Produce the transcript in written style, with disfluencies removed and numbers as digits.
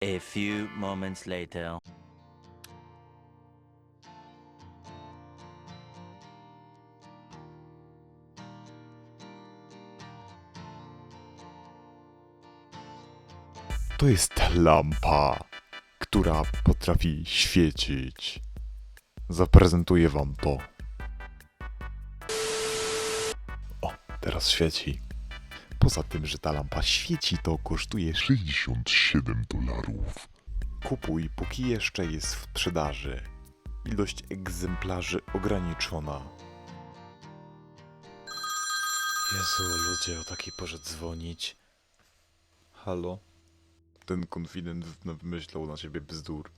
A few moments later. To jest lampa, która potrafi świecić. Zaprezentuję wam to. O, teraz świeci. Poza tym, że ta lampa świeci, to kosztuje $67. Kupuj, póki jeszcze jest w sprzedaży. Ilość egzemplarzy ograniczona. Jezu, ludzie, o takiej porze dzwonić. Halo? Ten konfident wymyślał na siebie bzdur.